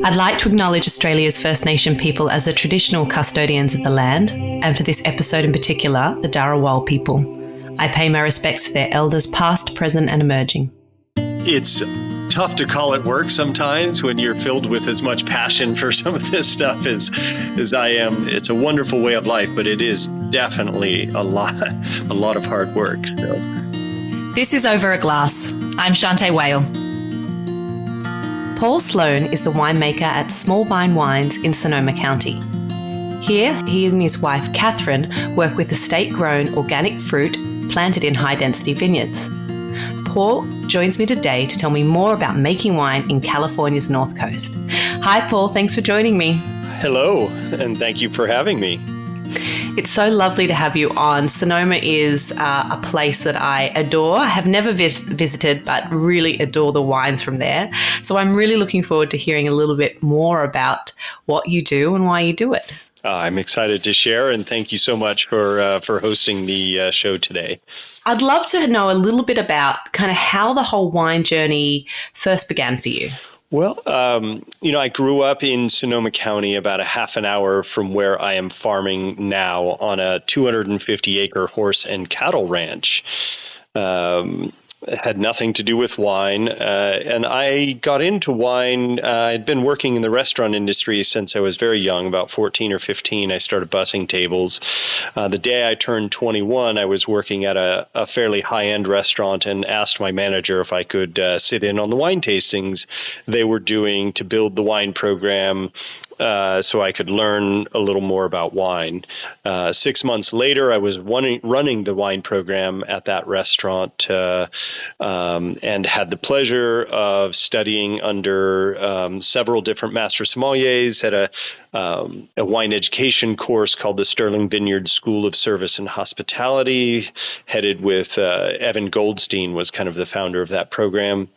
I'd like to acknowledge Australia's First Nation people as the traditional custodians of the land, and for this episode in particular, the Darawal people. I pay my respects to their elders past, present and emerging. It's tough to call it work sometimes when you're filled with as much passion for some of this stuff as I am. It's a wonderful way of life, but it is definitely a lot of hard work. So. This is Over a Glass. I'm Shanteh Wale. Paul Sloan is the winemaker at Small Vine Wines in Sonoma County. Here, he and his wife Kathryn work with estate-grown organic fruit planted in high-density vineyards. Paul joins me today to tell me more about making wine in California's North Coast. Hi, Paul. Thanks for joining me. Hello, and thank you for having me. It's so lovely to have you on. Sonoma is a place that I adore. I have never visited, but really adore the wines from there. So I'm really looking forward to hearing a little bit more about what you do and why you do it. I'm excited to share, and thank you so much for hosting the show today. I'd love to know a little bit about kind of how the whole wine journey first began for you. Well, I grew up in Sonoma County, about a half an hour from where I am farming now on a 250-acre horse and cattle ranch. It had nothing to do with wine. And I got into wine. I'd been working in the restaurant industry since I was very young, about 14 or 15. I started bussing tables. The day I turned 21, I was working at a fairly high-end restaurant and asked my manager if I could sit in on the wine tastings they were doing to build the wine program. So I could learn a little more about wine. 6 months later, I was running the wine program at that restaurant and had the pleasure of studying under several different master sommeliers at a wine education course called the Sterling Vineyards School of Service and Hospitality, headed with Evan Goldstein, was kind of the founder of that program.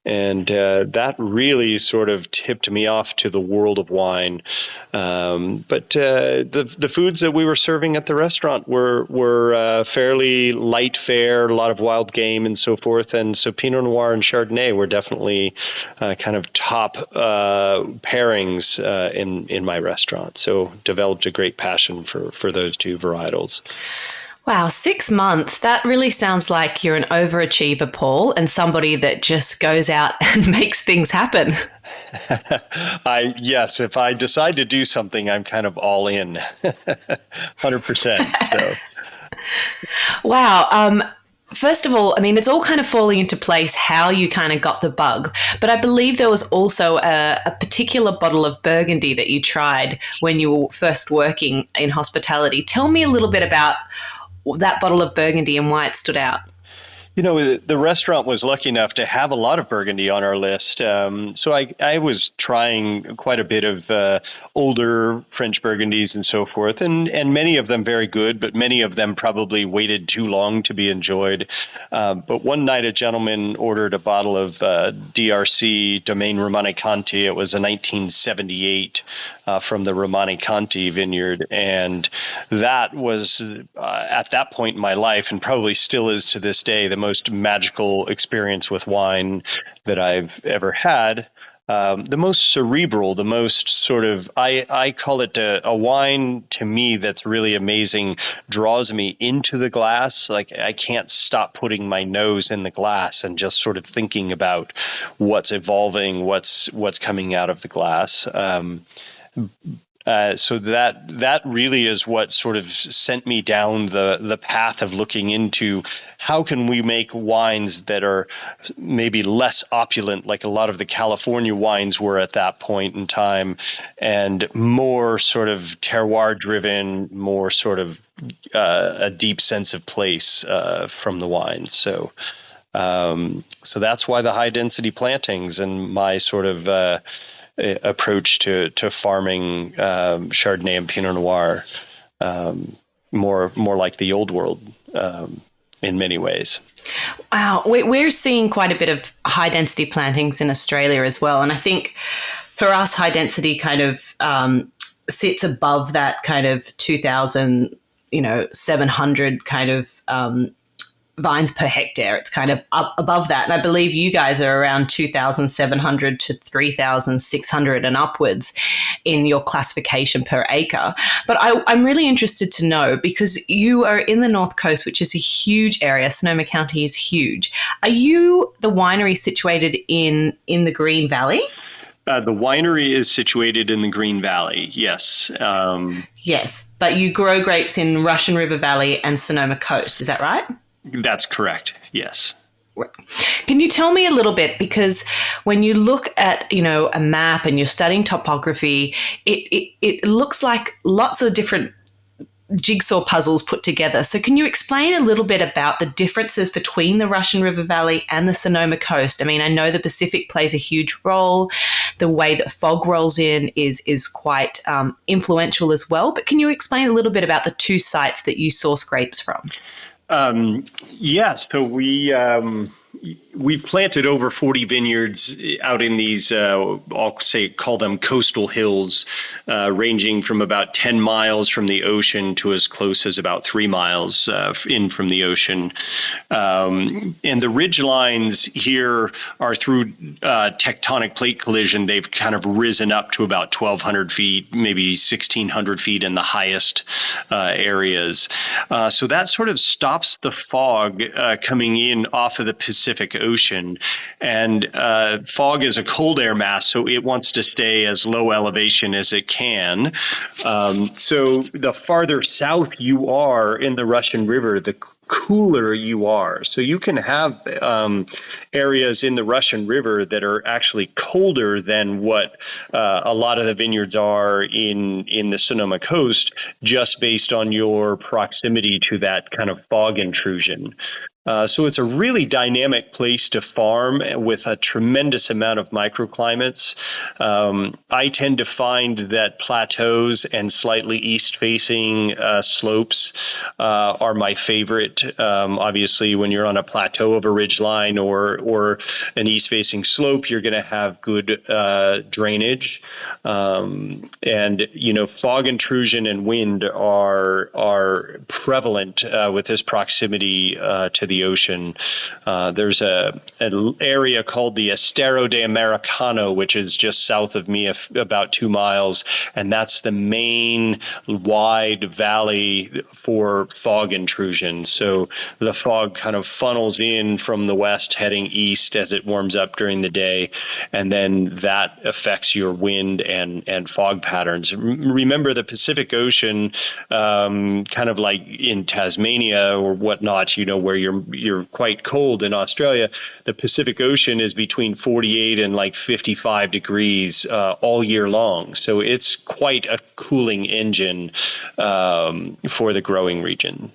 And that really sort of tipped me off to the world of wine. But the foods that we were serving at the restaurant were fairly light fare, a lot of wild game and so forth. And so Pinot Noir and Chardonnay were definitely kind of top pairings in my restaurant. So developed a great passion for those two varietals. Wow, 6 months. That really sounds like you're an overachiever, Paul, and somebody that just goes out and makes things happen. Yes, if I decide to do something, I'm kind of all in, 100%. So, wow. First of all, I mean, it's all kind of falling into place how you kind of got the bug. But I believe there was also a particular bottle of Burgundy that you tried when you were first working in hospitality. Tell me a little bit about that bottle of Burgundy and why it stood out. You know, the restaurant was lucky enough to have a lot of Burgundy on our list. So I was trying quite a bit of older French Burgundies and so forth, and many of them very good, but many of them probably waited too long to be enjoyed. But one night a gentleman ordered a bottle of DRC Domaine Romani Conti. It was a 1978 from the Romani Conti vineyard. And that was, at that point in my life, and probably still is to this day, the most magical experience with wine that I've ever had. The most cerebral, the most sort of, I call it a wine to me that's really amazing, draws me into the glass. Like I can't stop putting my nose in the glass and just sort of thinking about what's evolving, what's coming out of the glass. So that really is what sort of sent me down the path of looking into how can we make wines that are maybe less opulent, like a lot of the California wines were at that point in time, and more sort of terroir driven, more sort of a deep sense of place from the wines. So that's why the high density plantings and my sort of approach to farming Chardonnay and Pinot Noir, more like the old world in many ways. Wow, we're seeing quite a bit of high density plantings in Australia as well, and I think for us, high density kind of sits above that kind of 2,000, 700 kind of vines per hectare. It's kind of up above that. And I believe you guys are around 2,700 to 3,600 and upwards in your classification per acre. But I'm really interested to know, because you are in the North Coast, which is a huge area. Sonoma County is huge. Are you the winery situated in the Green Valley? The winery is situated in the Green Valley, yes. Yes, but you grow grapes in Russian River Valley and Sonoma Coast. Is that right? That's correct, yes. Can you tell me a little bit, because when you look at, a map and you're studying topography, it looks like lots of different jigsaw puzzles put together. So can you explain a little bit about the differences between the Russian River Valley and the Sonoma Coast? I mean, I know the Pacific plays a huge role. The way that fog rolls in is quite influential as well. But can you explain a little bit about the two sites that you source grapes from? So we've planted over 40 vineyards out in these, call them coastal hills, ranging from about 10 miles from the ocean to as close as about 3 miles in from the ocean. And the ridge lines here are through tectonic plate collision. They've kind of risen up to about 1,200 feet, maybe 1,600 feet in the highest areas. So that sort of stops the fog coming in off of the Pacific Ocean. And fog is a cold air mass, so it wants to stay as low elevation as it can. So the farther south you are in the Russian River, the cooler you are. So you can have areas in the Russian River that are actually colder than what a lot of the vineyards are in the Sonoma Coast, just based on your proximity to that kind of fog intrusion. So it's a really dynamic place to farm with a tremendous amount of microclimates. I tend to find that plateaus and slightly east-facing slopes are my favorite. Obviously, when you're on a plateau of a ridgeline or an east-facing slope, you're going to have good drainage. And fog intrusion and wind are prevalent with this proximity to the ocean. There's an area called the Estero de Americano, which is just south of me, about 2 miles, and that's the main wide valley for fog intrusion. So the fog kind of funnels in from the west, heading east as it warms up during the day, and then that affects your wind and fog patterns. Remember, the Pacific Ocean, kind of like in Tasmania or whatnot, where you're quite cold in Australia, the Pacific Ocean is between 48 and like 55 degrees all year long. So it's quite a cooling engine for the growing region,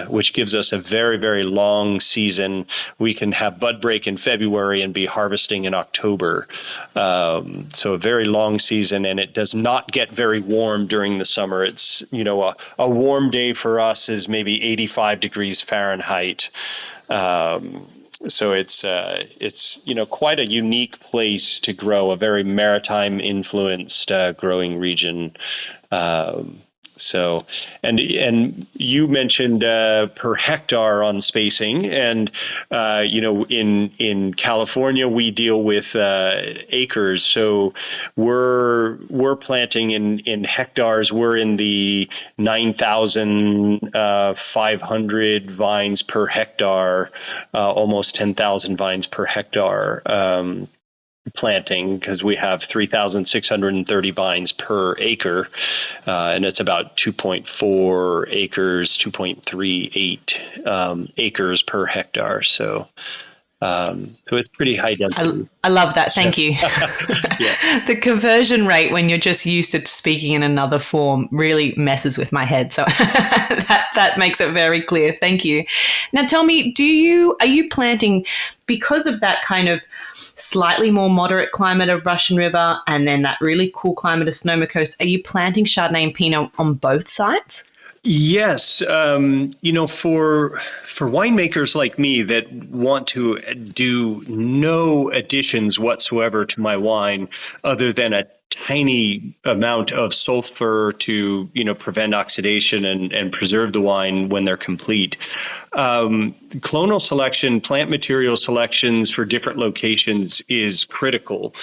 which gives us a very, very long season. We can have bud break in February and be harvesting in October. So a very long season, and it does not get very warm during the summer. It's, a warm day for us is maybe 85 degrees Fahrenheit. So it's quite a unique place to grow, a very maritime influenced growing region. And you mentioned per hectare on spacing, and in California we deal with acres. So we're planting in hectares. We're in the 9,500 vines per hectare, almost 10,000 vines per hectare. Planting, because we have 3,630 vines per acre, and it's about 2.4 acres, 2.38 acres per hectare. So it's pretty high density. I love that. Thank you. Yeah. The conversion rate, when you're just used to speaking in another form, really messes with my head. So that makes it very clear. Thank you. Now tell me, are you planting, because of that kind of slightly more moderate climate of Russian River and then that really cool climate of Sonoma Coast, are you planting Chardonnay and Pinot on both sites? Yes, for winemakers like me that want to do no additions whatsoever to my wine other than a tiny amount of sulfur to, prevent oxidation and preserve the wine when they're complete. Clonal selection, plant material selections for different locations is critical.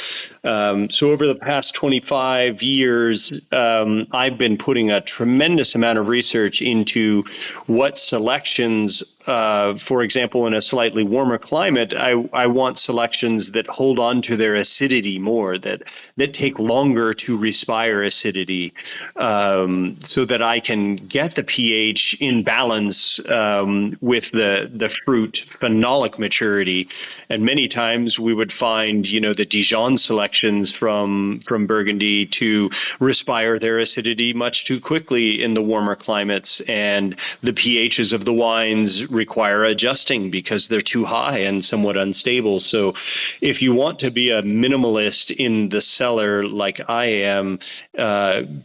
So over the past 25 years, I've been putting a tremendous amount of research into what selections, for example, in a slightly warmer climate, I want selections that hold on to their acidity more, that take longer to respire acidity, so that I can get the pH in balance with the fruit phenolic maturity. And many times we would find, the Dijon selections from Burgundy to respire their acidity much too quickly in the warmer climates, and the pHs of the wines require adjusting because they're too high and somewhat unstable. So if you want to be a minimalist in the cellar like I am,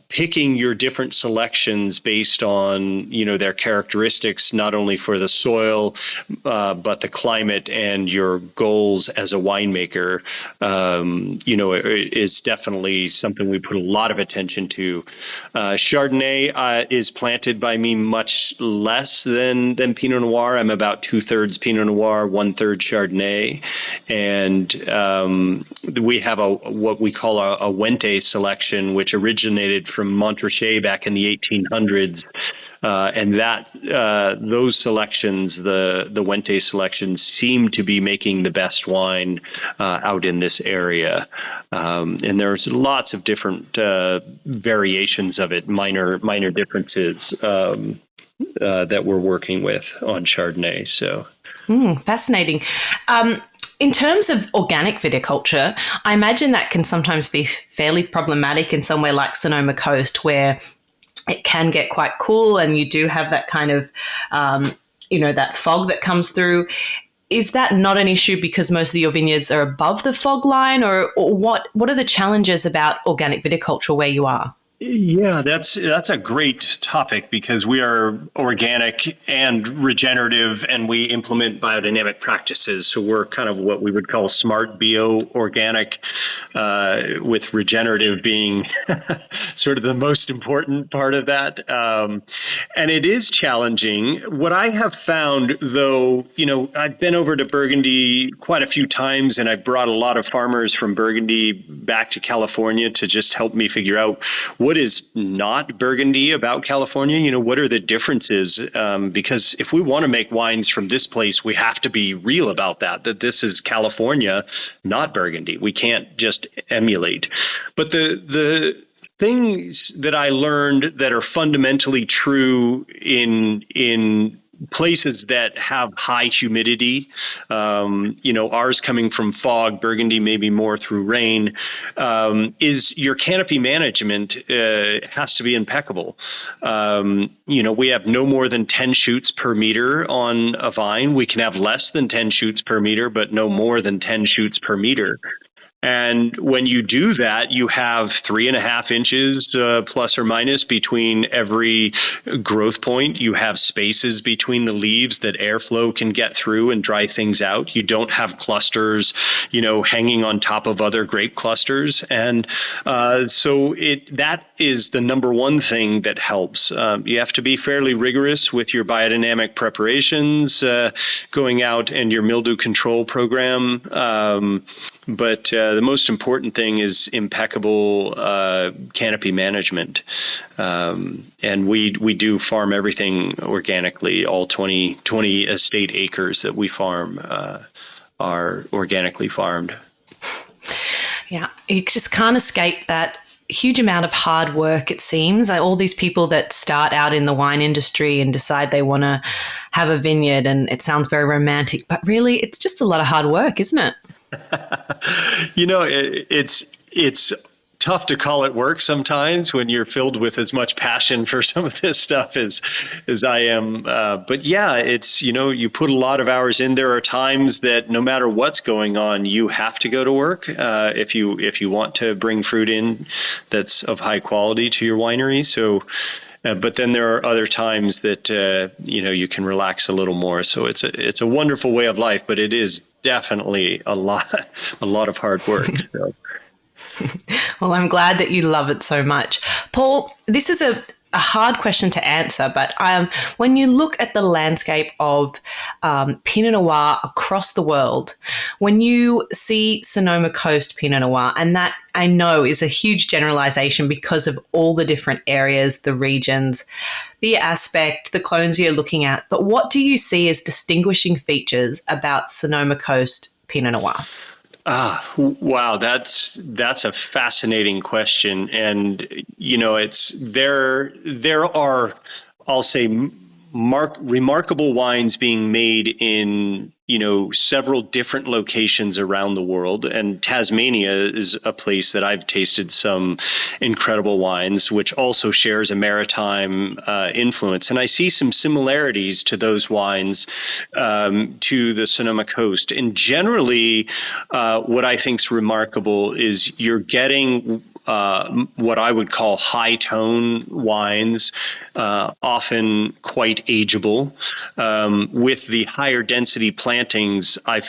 picking your different selections based on, their characteristics, not only for the soil, but the climate and your goals as a winemaker, is definitely something we put a lot of attention to. Chardonnay is planted by me much less than Pinot Noir. I'm about 2/3 Pinot Noir, 1/3 Chardonnay, and we have what we call a Wente selection, which originated from Montrachet back in the 1800s, and those selections, the Wente selections, seem to be making the best wine out in this area. And there's lots of different variations of it, minor differences that we're working with on Chardonnay. So, fascinating. In terms of organic viticulture, I imagine that can sometimes be fairly problematic in somewhere like Sonoma Coast, where it can get quite cool and you do have that kind of, that fog that comes through. Is that not an issue because most of your vineyards are above the fog line, or what are the challenges about organic viticulture where you are? Yeah, that's a great topic because we are organic and regenerative, and we implement biodynamic practices. So we're kind of what we would call smart bio-organic, with regenerative being sort of the most important part of that. And it is challenging. What I have found, though, I've been over to Burgundy quite a few times, and I've brought a lot of farmers from Burgundy back to California to just help me figure out what is not Burgundy about California? What are the differences? Because if we want to make wines from this place, we have to be real about that this is California, not Burgundy. We can't just emulate. But the things that I learned that are fundamentally true in places that have high humidity, ours coming from fog, Burgundy maybe more through rain, is your canopy management has to be impeccable. We have no more than 10 shoots per meter on a vine. We can have less than 10 shoots per meter, but no more than 10 shoots per meter. And when you do that, you have 3.5 inches plus or minus between every growth point. You have spaces between the leaves that airflow can get through and dry things out. You don't have clusters, hanging on top of other grape clusters. And so that is the number one thing that helps. You have to be fairly rigorous with your biodynamic preparations, going out and your mildew control program. But the most important thing is impeccable canopy management. And we do farm everything organically. All 20 estate acres that we farm are organically farmed. Yeah, you just can't escape that huge amount of hard work, it seems. All these people that start out in the wine industry and decide they want to have a vineyard, and it sounds very romantic, but really it's just a lot of hard work, isn't it? It's tough to call it work sometimes when you're filled with as much passion for some of this stuff as I am. But yeah, it's, you put a lot of hours in. There are times that no matter what's going on, you have to go to work if you want to bring fruit in that's of high quality to your winery. So, but then there are other times that you can relax a little more. So it's a wonderful way of life, but it is definitely a lot of hard work. So. Well, I'm glad that you love it so much. Paul, this is a hard question to answer, but when you look at the landscape of Pinot Noir across the world, when you see Sonoma Coast Pinot Noir, and that I know is a huge generalization because of all the different areas, the regions, the aspect, the clones you're looking at, but what do you see as distinguishing features about Sonoma Coast Pinot Noir? Wow, that's a fascinating question, and it's there are, I'll say, remarkable wines being made in several different locations around the world, and Tasmania is a place that I've tasted some incredible wines, which also shares a maritime influence, and I see some similarities to those wines to the Sonoma Coast. And generally, what I think is remarkable is you're getting what I would call high tone wines, often quite ageable. With the higher density plantings, I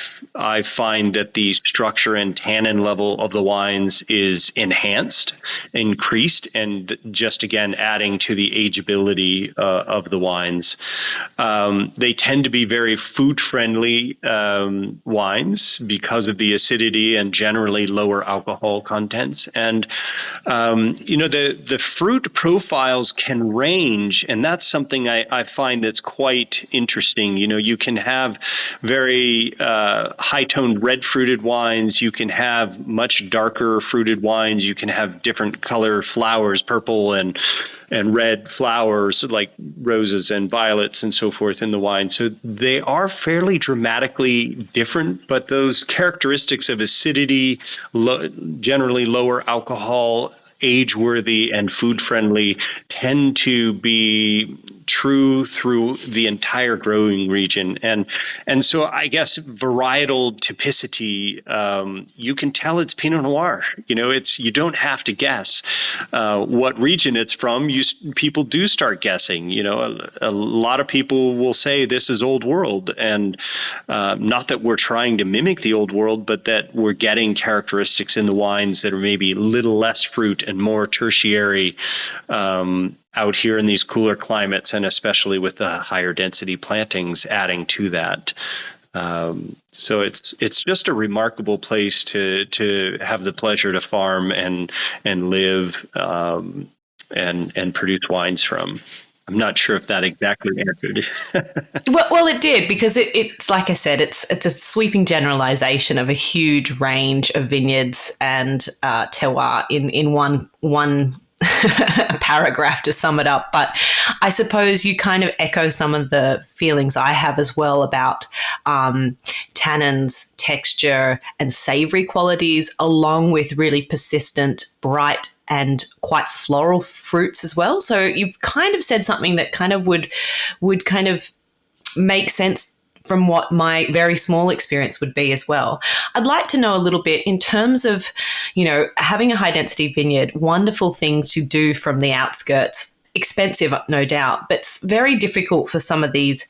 find that the structure and tannin level of the wines is enhanced, increased, and just again adding to the ageability of the wines. They tend to be very food friendly wines because of the acidity and generally lower alcohol contents. And the fruit profiles can range, and that's something I find that's quite interesting. You can have very high-toned red-fruited wines. You can have much darker fruited wines. You can have different color flowers, purple and red flowers like roses and violets and so forth in the wine. So they are fairly dramatically different, but those characteristics of acidity, generally lower alcohol, age-worthy, and food-friendly tend to be true through the entire growing region. And so I guess varietal typicity, you can tell it's Pinot Noir. You don't have to guess what region it's from. People do start guessing. A lot of people will say this is Old World, and not that we're trying to mimic the Old World, but that we're getting characteristics in the wines that are maybe a little less fruit and more tertiary out here in these cooler climates, and especially with the higher density plantings adding to that. So it's just a remarkable place to have the pleasure to farm and live and produce wines from. I'm not sure if that exactly answered. Well, it did, because it's like I said, it's a sweeping generalization of a huge range of vineyards and terroir in one paragraph to sum it up. But I suppose you kind of echo some of the feelings I have as well about tannins, texture, and savory qualities, along with really persistent, bright, and quite floral fruits as well. So you've kind of said something that kind of would kind of make sense from what my very small experience would be as well. I'd like to know a little bit in terms of, having a high density vineyard, wonderful thing to do from the outskirts, expensive, no doubt, but it's very difficult for some of these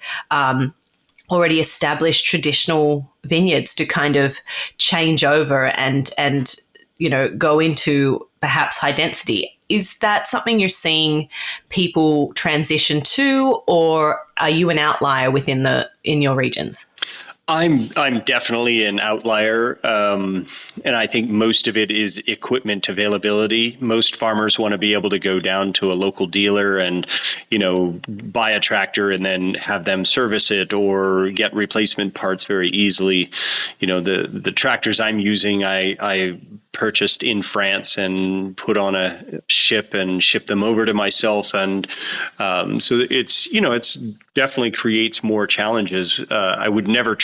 already established traditional vineyards to kind of change over and go into perhaps high density. Is that something you're seeing people transition to, or are you an outlier in your regions? I'm definitely an outlier, and I think most of it is equipment availability. Most farmers want to be able to go down to a local dealer and, buy a tractor and then have them service it or get replacement parts very easily. The tractors I'm using, I purchased in France and put on a ship and shipped them over to myself, and so it's definitely creates more challenges. I would never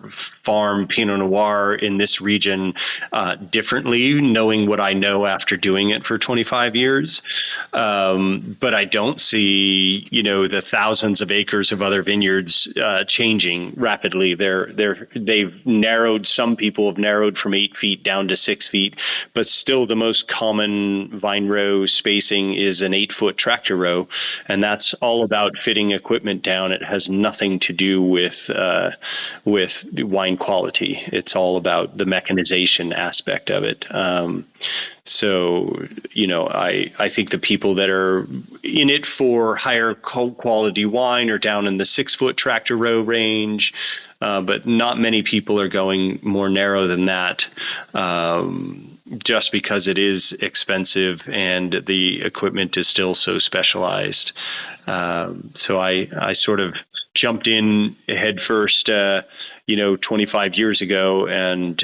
farm Pinot Noir in this region differently, knowing what I know after doing it for 25 years. But I don't see, the thousands of acres of other vineyards changing rapidly. Some people have narrowed from 8 feet down down to 6 feet, but still the most common vine row spacing is an 8-foot tractor row. And that's all about fitting equipment down. It has nothing to do with wine quality. It's all about the mechanization aspect of it. So, I think the people that are in it for higher quality wine are down in the 6-foot tractor row range, but not many people are going more narrow than that, just because it is expensive and the equipment is still so specialized. So I sort of jumped in head first, 25 years ago, and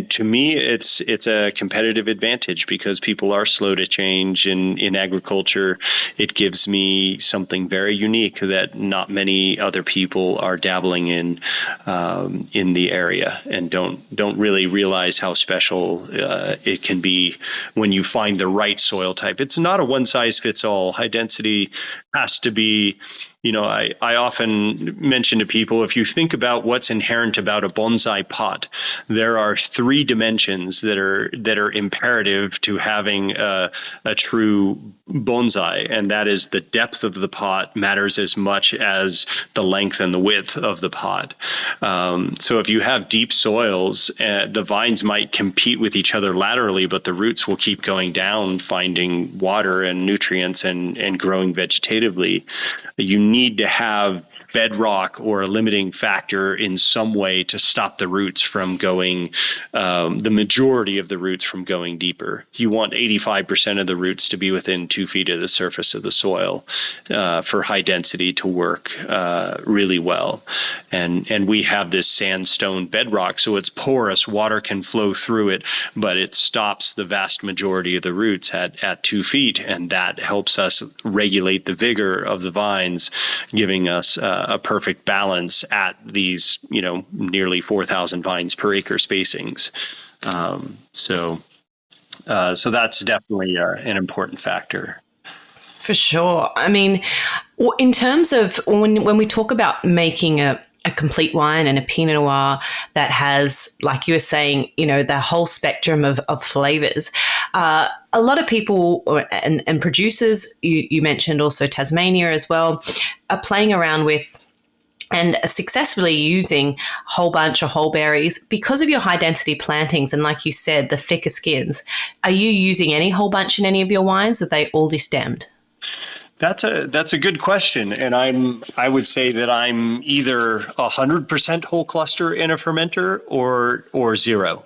to me, it's a competitive advantage because people are slow to change in agriculture. It gives me something very unique that not many other people are dabbling in the area, and don't really realize how special it can be when you find the right soil type. It's not a one size fits all. High density has to be, I often mention to people, if you think about what's inherent about a bonsai pot, there are 3 dimensions that are imperative to having a true bonsai, and that is the depth of the pot matters as much as the length and the width of the pot. So if you have deep soils, the vines might compete with each other laterally, but the roots will keep going down, finding water and nutrients and growing vegetatively. You need to have bedrock or a limiting factor in some way to stop the roots from going, the majority of the roots from going deeper. You want 85% of the roots to be within 2 feet of the surface of the soil for high density to work really well. And we have this sandstone bedrock, so it's porous, water can flow through it, but it stops the vast majority of the roots at 2 feet, and that helps us regulate the vigor of the vines, giving us a perfect balance at these, nearly 4,000 vines per acre spacings. So that's definitely an important factor. For sure. I mean, in terms of when we talk about making a complete wine and a Pinot Noir that has, like you were saying, the whole spectrum of flavors, a lot of people and producers, you mentioned also Tasmania as well, are playing around with and successfully using a whole bunch of whole berries because of your high density plantings. And like you said, the thicker skins. Are you using any whole bunch in any of your wines? Or are they all destemmed? That's a good question, and I would say that I'm either 100% whole cluster in a fermenter or 0.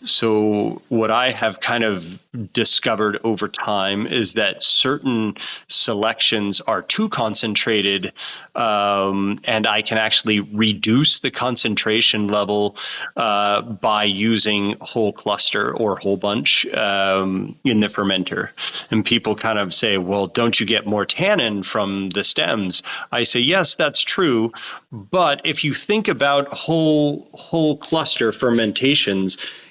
So what I have kind of discovered over time is that certain selections are too concentrated, and I can actually reduce the concentration level by using whole cluster or whole bunch in the fermenter. And people kind of say, well, don't you get more tannin from the stems? I say, yes, that's true. But if you think about whole cluster fermentations,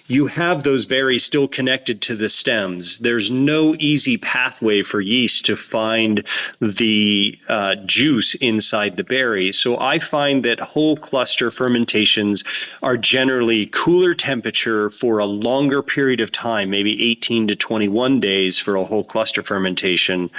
you have those berries still connected to the stems. There's no easy pathway for yeast to find the juice inside the berry. So I find that whole cluster fermentations are generally cooler temperature for a longer period of time, maybe 18 to 21 days for a whole cluster fermentation.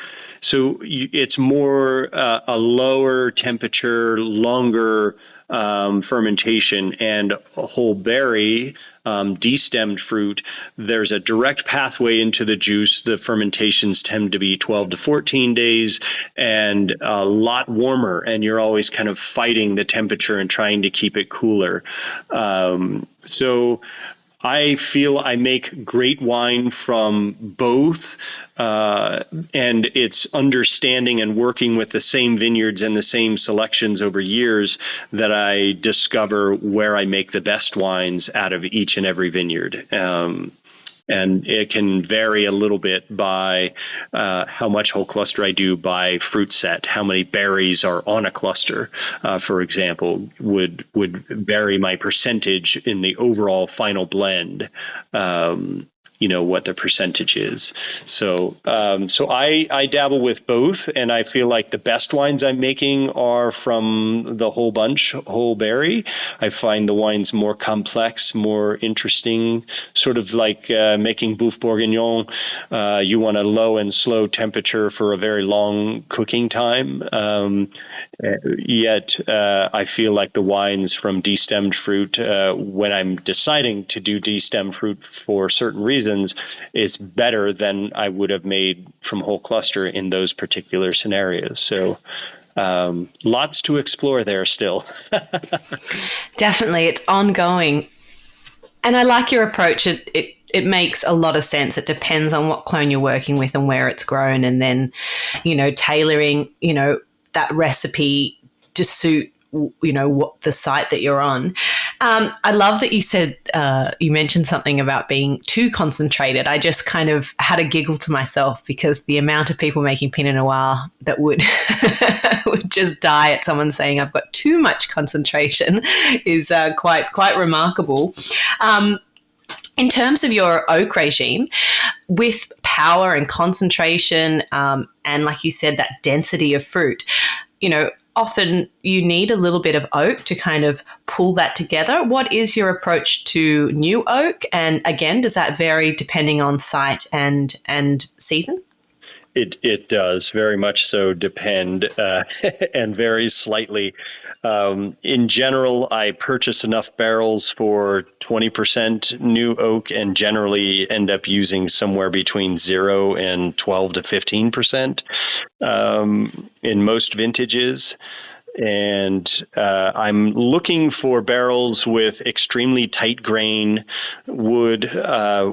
So it's more a lower temperature, longer fermentation, and a whole berry, destemmed fruit. There's a direct pathway into the juice. The fermentations tend to be 12 to 14 days and a lot warmer, and you're always kind of fighting the temperature and trying to keep it cooler. So I feel I make great wine from both, and it's understanding and working with the same vineyards and the same selections over years that I discover where I make the best wines out of each and every vineyard. And it can vary a little bit by how much whole cluster I do by fruit set. How many berries are on a cluster, for example, would vary my percentage in the overall final blend. what the percentage is. So I dabble with both, and I feel like the best wines I'm making are from the whole bunch, whole berry. I find the wines more complex, more interesting, sort of like making Boeuf Bourguignon. You want a low and slow temperature for a very long cooking time. Yet I feel like the wines from destemmed fruit, when I'm deciding to do destemmed fruit for certain reasons, is better than I would have made from whole cluster in those particular scenarios. So lots to explore there still. Definitely, it's ongoing. And I like your approach. It makes a lot of sense. It depends on what clone you're working with and where it's grown, and then, tailoring, that recipe to suit, what the site that you're on. I love that you said, you mentioned something about being too concentrated. I just kind of had a giggle to myself because the amount of people making Pinot Noir that would would just die at someone saying I've got too much concentration is quite remarkable. In terms of your oak regime, with power and concentration, and like you said, that density of fruit, often you need a little bit of oak to kind of pull that together. What is your approach to new oak? And again, does that vary depending on site and season? It does very much so depend and varies slightly. In general, I purchase enough barrels for 20% new oak and generally end up using somewhere between 0 and 12 to 15% in most vintages. And I'm looking for barrels with extremely tight grain wood,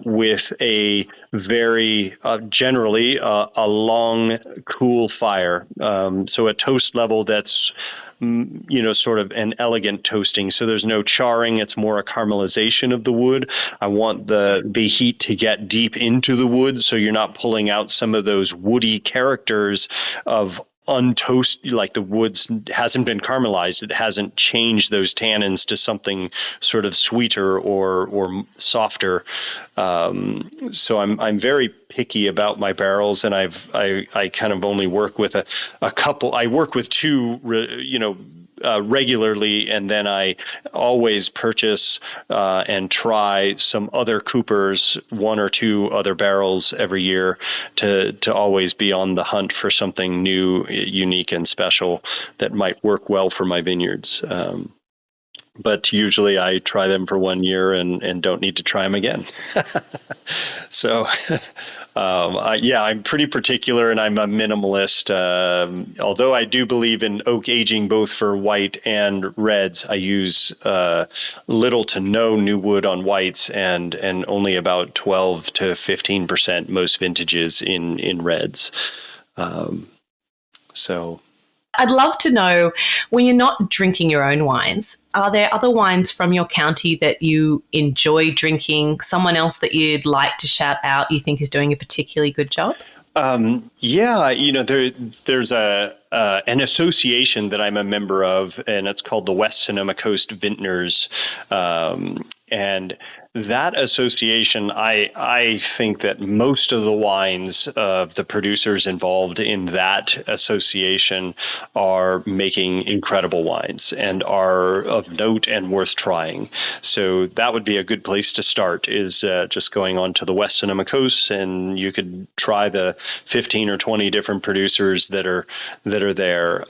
with a very generally a long, cool fire. So a toast level that's sort of an elegant toasting. So there's no charring. It's more a caramelization of the wood. I want the heat to get deep into the wood, so you're not pulling out some of those woody characters of untoast, like the woods hasn't been caramelized. It hasn't changed those tannins to something sort of sweeter or softer. So I'm very picky about my barrels, and I kind of only work with a couple. I work with two, regularly, and then I always purchase and try some other coopers, one or two other barrels every year to always be on the hunt for something new, unique, and special that might work well for my vineyards. But usually I try them for 1 year and don't need to try them again. So, I'm pretty particular, and I'm a minimalist. Although I do believe in oak aging both for white and reds, I use little to no new wood on whites and only about 12 to 15% most vintages in reds. So I'd love to know, when you're not drinking your own wines, are there other wines from your county that you enjoy drinking? Someone else that you'd like to shout out you think is doing a particularly good job? There's an association that I'm a member of, and it's called the West Sonoma Coast Vintners. And that association, I think that most of the wines of the producers involved in that association are making incredible wines and are of note and worth trying. So that would be a good place to start, is just going on to the West Sonoma Coast, and you could try the 15 or 20 different producers that are there.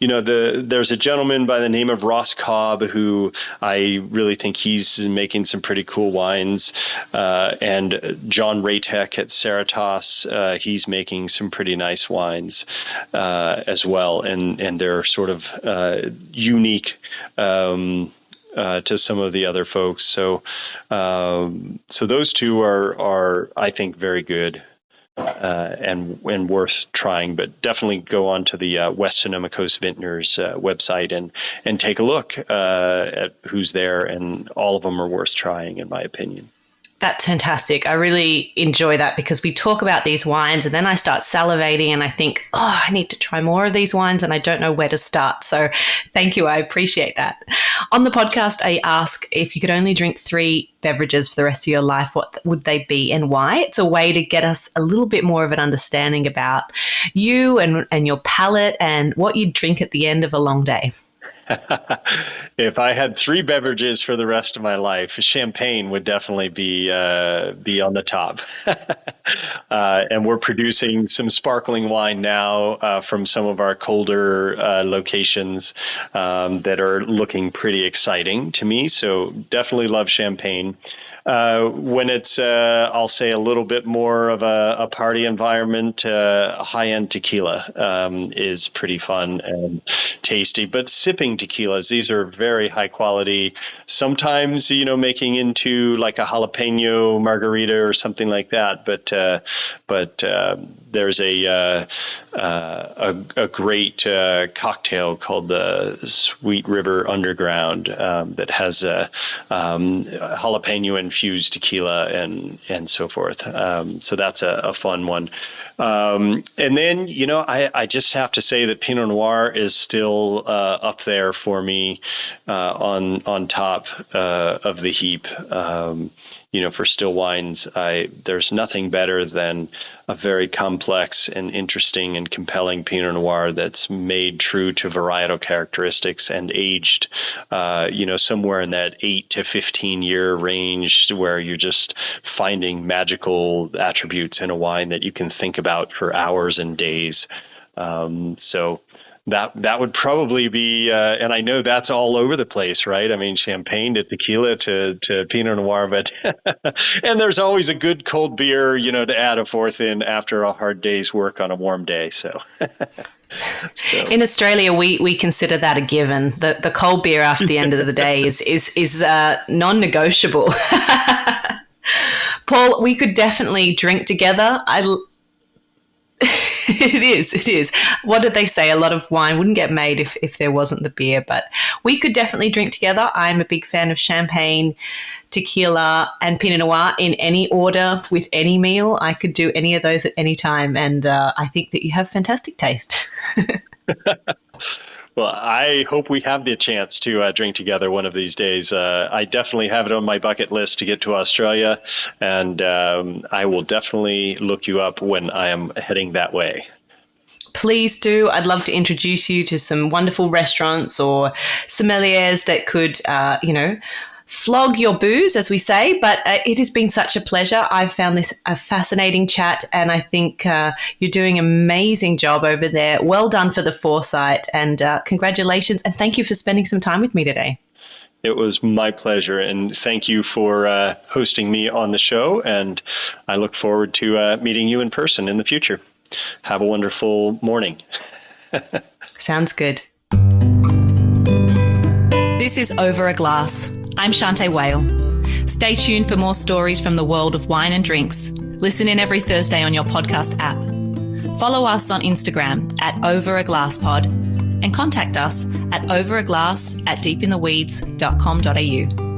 There's a gentleman by the name of Ross Cobb who I really think he's making some pretty cool wines, and John Ratek at Cerritos, he's making some pretty nice wines as well, and they're sort of unique to some of the other folks. So those two are I think very good. And worth trying, but definitely go on to the West Sonoma Coast Vintners website and take a look at who's there, and all of them are worth trying, in my opinion. That's fantastic. I really enjoy that because we talk about these wines and then I start salivating and I think, oh, I need to try more of these wines and I don't know where to start. So thank you. I appreciate that. On the podcast, I ask if you could only drink 3 beverages for the rest of your life, what would they be and why? It's a way to get us a little bit more of an understanding about you and your palate and what you'd drink at the end of a long day. If I had 3 beverages for the rest of my life, champagne would definitely be on the top. And we're producing some sparkling wine now from some of our colder locations that are looking pretty exciting to me. So definitely love champagne. When it's, I'll say, a little bit more of a party environment, high-end tequila is pretty fun and tasty. But sipping tequilas, these are very high quality. Sometimes, making into like a jalapeno margarita or something like that. But there's a great cocktail called the Sweet River Underground that has jalapeno infused tequila and so forth. So that's a fun one. And then, I just have to say that Pinot Noir is still up there for me on top of the heap. For still wines, there's nothing better than a very complex and interesting and compelling Pinot Noir that's made true to varietal characteristics and aged, somewhere in that 8 to 15 year range, where you're just finding magical attributes in a wine that you can think about for hours and days. So that would probably be, and I know that's all over the place, right? I mean, champagne to tequila to Pinot Noir, but and there's always a good cold beer, to add a fourth in after a hard day's work on a warm day. So, in Australia, we consider that a given. The cold beer after the end of the day is non-negotiable. Paul, we could definitely drink together. It is. What did they say? A lot of wine wouldn't get made if there wasn't the beer, but we could definitely drink together. I'm a big fan of champagne, tequila, and Pinot Noir in any order with any meal. I could do any of those at any time, and I think that you have fantastic taste. Well, I hope we have the chance to drink together one of these days. I definitely have it on my bucket list to get to Australia, and I will definitely look you up when I am heading that way. Please do. I'd love to introduce you to some wonderful restaurants or sommeliers that could, flog your booze, as we say, but it has been such a pleasure. I've found this a fascinating chat, and I think you're doing an amazing job over there. Well done for the foresight, and congratulations, and thank you for spending some time with me today. It was my pleasure, and thank you for hosting me on the show, and I look forward to meeting you in person in the future. Have a wonderful morning. Sounds good. This is Over a Glass. I'm Shanteh Wale. Stay tuned for more stories from the world of wine and drinks. Listen in every Thursday on your podcast app. Follow us on Instagram at overaglasspod and contact us at overaglass@deepintheweeds.com.au.